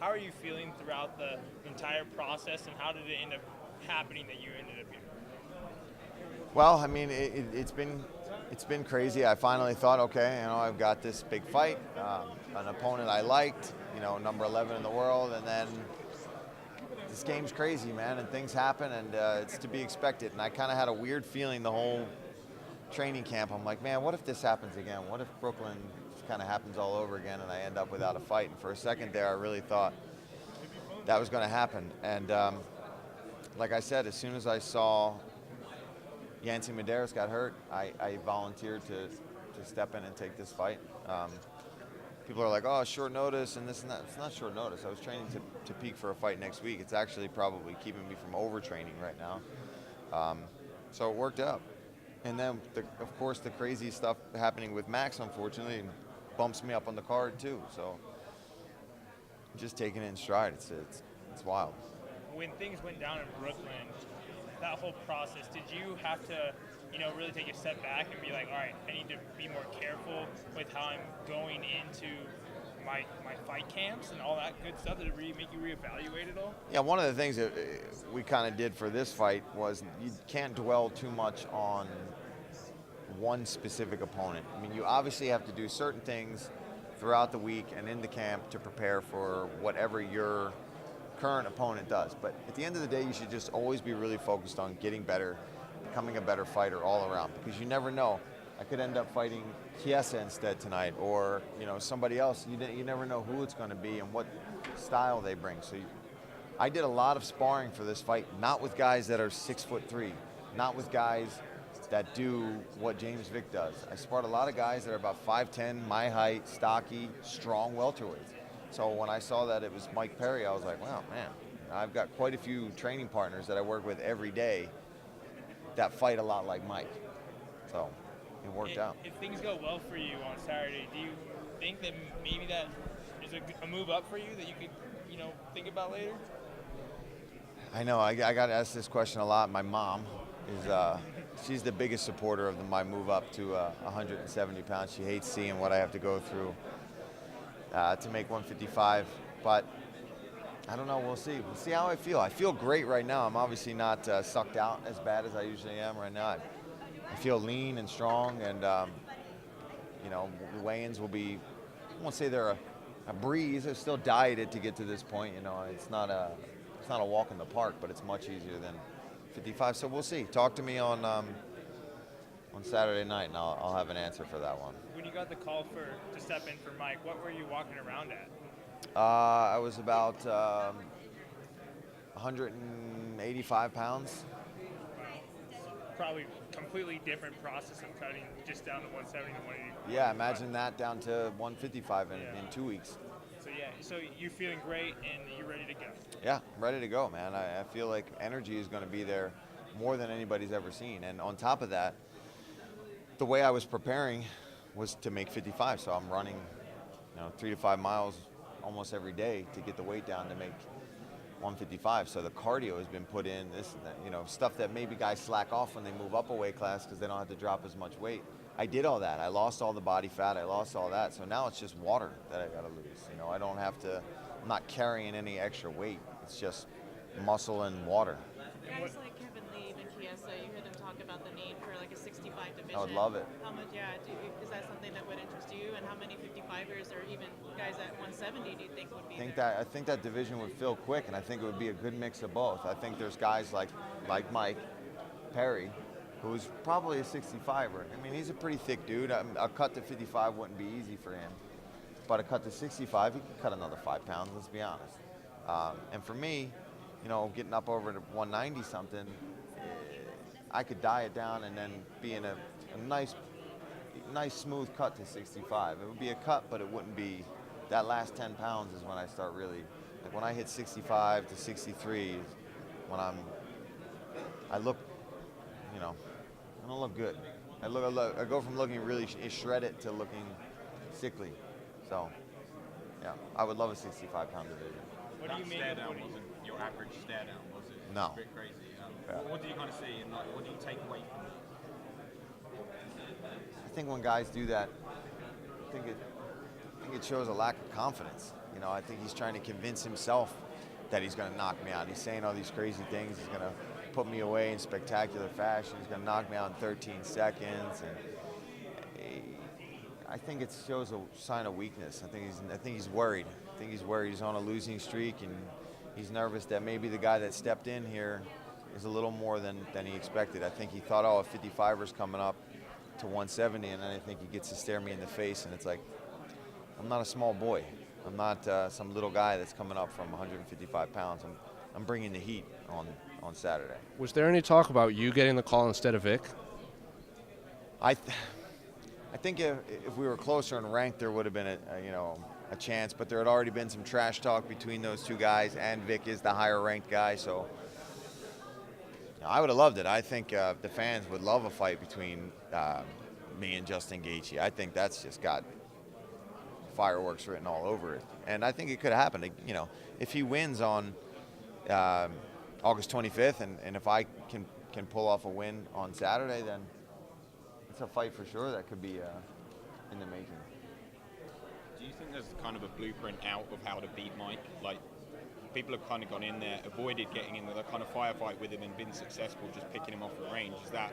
How are you feeling throughout the entire process, and how did it end up happening that you ended up here? Well, I mean, it's been crazy. I finally thought, okay, I've got this big fight, an opponent I liked, number 11 in the world, and then this game's crazy, man, and things happen, and it's to be expected. And I kind of had a weird feeling the whole training camp. I'm like, man, what if this happens again? What if Brooklyn kind of happens all over again, and I end up without a fight? And for a second there, I really thought that was going to happen. And like I said, as soon as I saw Yancy Medeiros got hurt, I volunteered to step in and take this fight. People are like, oh, short notice and this and that. It's not short notice. I was training to peak for a fight next week. It's actually probably keeping me from overtraining right now. So it worked out. And then, of course, the crazy stuff happening with Max, unfortunately, bumps me up on the card too. So I'm just taking it in stride. It's wild. When things went down in Brooklyn, that whole process, did you have to, really take a step back and be like, all right, I need to be more careful with how I'm going into my fight camps and all that good stuff? Did it really make you reevaluate it all? Yeah, one of the things that we kind of did for this fight was you can't dwell too much on one specific opponent. I mean, you obviously have to do certain things throughout the week and in the camp to prepare for whatever your current opponent does. But at the end of the day, you should just always be really focused on getting better, becoming a better fighter all around, because you never know. I could end up fighting Chiesa instead tonight, or somebody else. You never know who it's going to be and what style they bring. So I did a lot of sparring for this fight, not with guys that are 6'3", not with guys that do what James Vick does. I sparred a lot of guys that are about 5'10", my height, stocky, strong welterweights. So when I saw that it was Mike Perry, I was like, wow, man, I've got quite a few training partners that I work with every day that fight a lot like Mike. So it worked out. If things go well for you on Saturday, do you think that maybe that is a move up for you that you could, think about later? I know, I got asked this question a lot. My mom is, she's the biggest supporter of my move up to 170 pounds. She hates seeing what I have to go through to make 155, but I don't know. We'll see. We'll see how I feel. I feel great right now. I'm obviously not sucked out as bad as I usually am right now. I feel lean and strong, and the weigh-ins will be, I won't say they're a breeze. I've still dieted to get to this point. It's not a walk in the park, but it's much easier than 55. So we'll see. Talk to me on Saturday night, and I'll have an answer for that one. When you got the call to step in for Mike, what were you walking around at? I was about 185 pounds. Probably completely different process of cutting just down to 170 to 180. Yeah, imagine that down to 155 in 2 weeks. So you're feeling great and you're ready to go. Yeah, I'm ready to go, man. I feel like energy is going to be there more than anybody's ever seen. And on top of that, the way I was preparing was to make 55. So I'm running 3 to 5 miles almost every day to get the weight down to make 155. So the cardio has been put in, this and that, stuff that maybe guys slack off when they move up a weight class because they don't have to drop as much weight. I did all that. I lost all the body fat. I lost all that. So now it's just water that I got to lose. I don't have to, I'm not carrying any extra weight. It's just muscle and water. Guys like Kevin Lee and Chiesa, you hear them talk about the need for like a 65 division. I would love it. How much, is that something that would interest you? And how many 55ers or even guys at 170 do you think would be there? I think that division would fill quick, and I think it would be a good mix of both. I think there's guys like Mike Perry, who's probably a 65er. I mean, he's a pretty thick dude. A cut to 55 wouldn't be easy for him. But a cut to 65, he could cut another 5 pounds, let's be honest. And for me, getting up over to 190 something, I could diet down and then be in a nice smooth cut to 65. It would be a cut, but it wouldn't be, that last 10 pounds is when I start really, like when I hit 65 to 63 is when I look, I don't look good. I go from looking really shredded to looking sickly. So, yeah, I would love a 65-pound division. What do you mean? Stare down wasn't your average stare down, was it? No. It's a bit crazy. What do you kind of see, and what do you take away from it? I think when guys do that, I think it shows a lack of confidence. You know, I think he's trying to convince himself that he's going to knock me out. He's saying all these crazy things. He's going to put me away in spectacular fashion. He's going to knock me out in 13 seconds. And I think it shows a sign of weakness. I think he's worried. I think he's worried. He's on a losing streak, and he's nervous that maybe the guy that stepped in here is a little more than he expected. I think he thought, oh, a 55er's coming up to 170, and then I think he gets to stare me in the face, and it's like, I'm not a small boy. I'm not some little guy that's coming up from 155 pounds. I'm bringing the heat on Saturday. Was there any talk about you getting the call instead of Vic? I think if we were closer in rank, there would have been a chance, but there had already been some trash talk between those two guys, and Vic is the higher ranked guy, so I would have loved it. I think the fans would love a fight between me and Justin Gaethje. I think that's just got fireworks written all over it, and I think it could happen. You know, if he wins on August 25th, and if I can pull off a win on Saturday, then it's a fight for sure that could be in the making. Do you think there's kind of a blueprint out of how to beat Mike? Like, people have kind of gone in there, avoided getting in the kind of firefight with him and been successful just picking him off the range. Is that,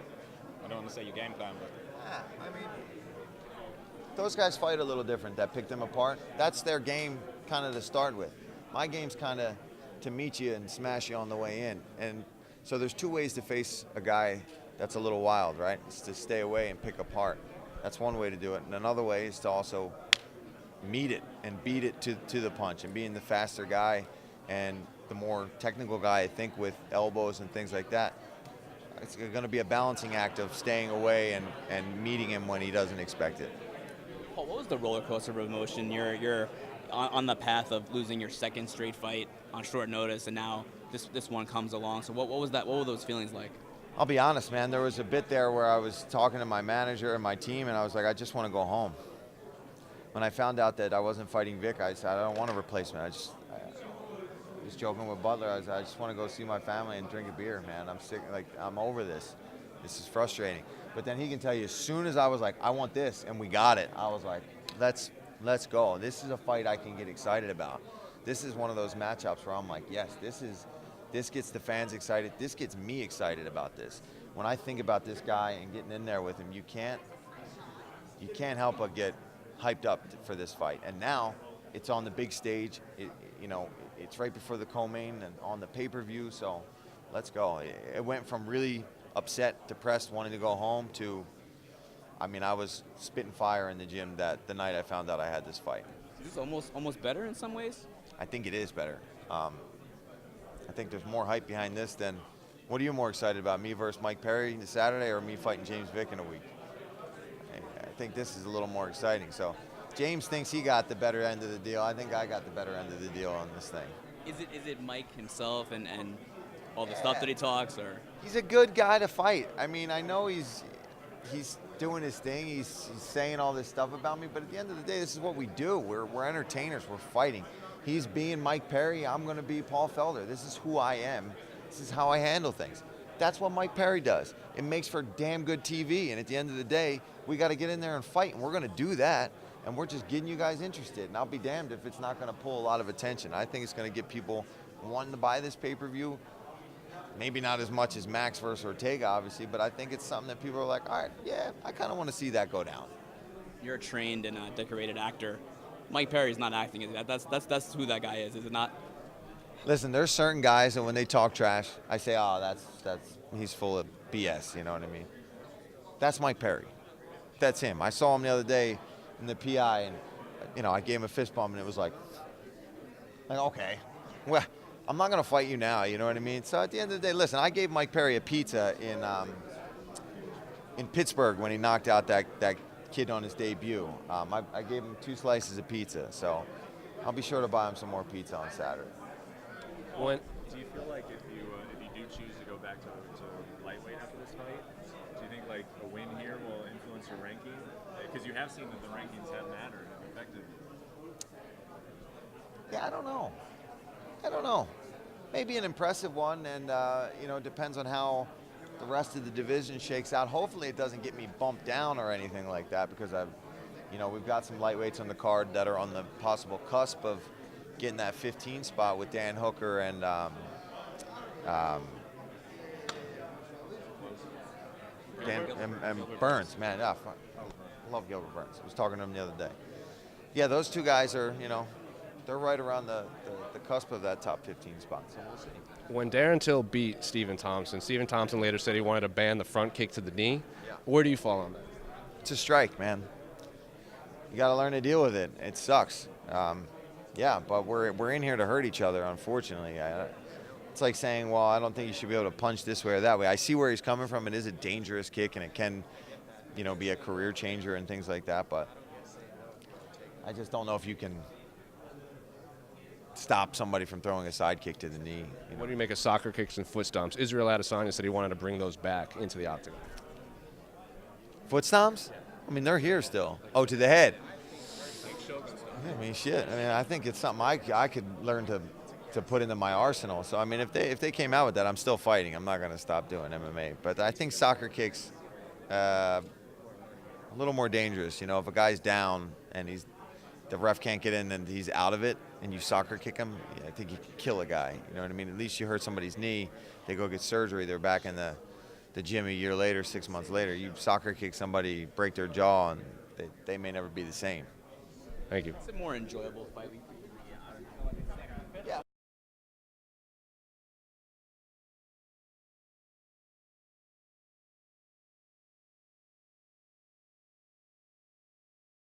I don't want to say your game plan, but... Yeah, I mean, those guys fight a little different that pick them apart. That's their game kind of to start with. My game's kind of to meet you and smash you on the way in. And so there's two ways to face a guy that's a little wild, right? It's to stay away and pick apart. That's one way to do it. And another way is to also meet it and beat it to the punch, and being the faster guy and the more technical guy, I think, with elbows and things like that. It's going to be a balancing act of staying away and meeting him when he doesn't expect it. Paul, what was the roller coaster of emotion? You're on the path of losing your second straight fight on short notice, and now this one comes along. So what was that? What were those feelings like? I'll be honest, man. There was a bit there where I was talking to my manager and my team, and I was like, I just want to go home. When I found out that I wasn't fighting Vic, I said, I don't want a replacement. I was joking with Butler. I just want to go see my family and drink a beer, man. I'm sick. Like, I'm over this. This is frustrating. But then he can tell you, as soon as I was like, I want this, and we got it, I was like, let's go. This is a fight I can get excited about. This is one of those matchups where I'm like, yes, this gets the fans excited. This gets me excited about this. When I think about this guy and getting in there with him, you can't help but get hyped up for this fight. And now it's on the big stage. It's right before the co-main and on the pay-per-view. So let's go. It went from really upset, depressed, wanting to go home to, I was spitting fire in the gym the night I found out I had this fight. Is this almost better in some ways? I think it is better. I think there's more hype behind this than, what are you more excited about, me versus Mike Perry this Saturday or me fighting James Vick in a week? I think this is a little more exciting. So James thinks he got the better end of the deal. I think I got the better end of the deal on this thing. Is it Mike himself and all the stuff that he talks, or? He's a good guy to fight. I know he's doing his thing. He's saying all this stuff about me, but at the end of the day, this is what we do. We're entertainers. We're fighting. He's being Mike Perry. I'm going to be Paul Felder. This is who I am. This is how I handle things. That's what Mike Perry does. It makes for damn good TV, and at the end of the day, we got to get in there and fight, and we're going to do that, and we're just getting you guys interested, and I'll be damned if it's not going to pull a lot of attention. I think it's going to get people wanting to buy this pay-per-view. Maybe not as much as Max versus Ortega, obviously, but I think it's something that people are like, all right, yeah, I kind of want to see that go down. You're a trained and decorated actor. Mike Perry's not acting, is it? That's who that guy is it not? Listen, there's certain guys that when they talk trash, I say, oh, that's he's full of BS, you know what I mean? That's Mike Perry. That's him. I saw him the other day in the PI, and I gave him a fist bump, and it was like okay, well, I'm not going to fight you now, you know what I mean? So at the end of the day, listen, I gave Mike Perry a pizza in Pittsburgh when he knocked out that kid on his debut. I gave him 2 slices of pizza, so I'll be sure to buy him some more pizza on Saturday. Do you feel like if you do choose to go back to lightweight after this fight, do you think like a win here will influence your ranking? Because you have seen that the rankings have mattered and affected. Yeah, I don't know. Maybe an impressive one, and depends on how the rest of the division shakes out. Hopefully, it doesn't get me bumped down or anything like that, because You know, we've got some lightweights on the card that are on the possible cusp of getting that 15 spot with Dan Hooker and Burns. Man, yeah, I love Gilbert Burns. I was talking to him the other day. Yeah, those two guys are, you know, they're right around the cusp of that top 15 spot. So we'll see. When Darren Till beat Stephen Thompson later said he wanted to ban the front kick to the knee. Yeah. Where do you fall on that? It's a strike, man. You got to learn to deal with it. It sucks. Yeah, but we're in here to hurt each other, unfortunately. It's like saying, well, I don't think you should be able to punch this way or that way. I see where he's coming from. It is a dangerous kick, and it can, you know, be a career changer and things like that. But I just don't know if you can stop somebody from throwing a side kick to the knee. What do you make of soccer kicks and foot stomps? Israel Adesanya said he wanted to bring those back into the octagon. Foot stomps? I mean, they're here still. Oh, to the head. Yeah, I mean, shit. I mean, I think it's something I could learn to put into my arsenal. So, I mean, if they came out with that, I'm still fighting. I'm not going to stop doing MMA. But I think soccer kicks a little more dangerous. You know, if a guy's down and the ref can't get in and he's out of it, and you soccer kick him, I think you could kill a guy. You know what I mean? At least you hurt somebody's knee. They go get surgery. They're back in the gym a year later, 6 months later. You soccer kick somebody, break their jaw, and they may never be the same. Thank you. It's a more enjoyable fight.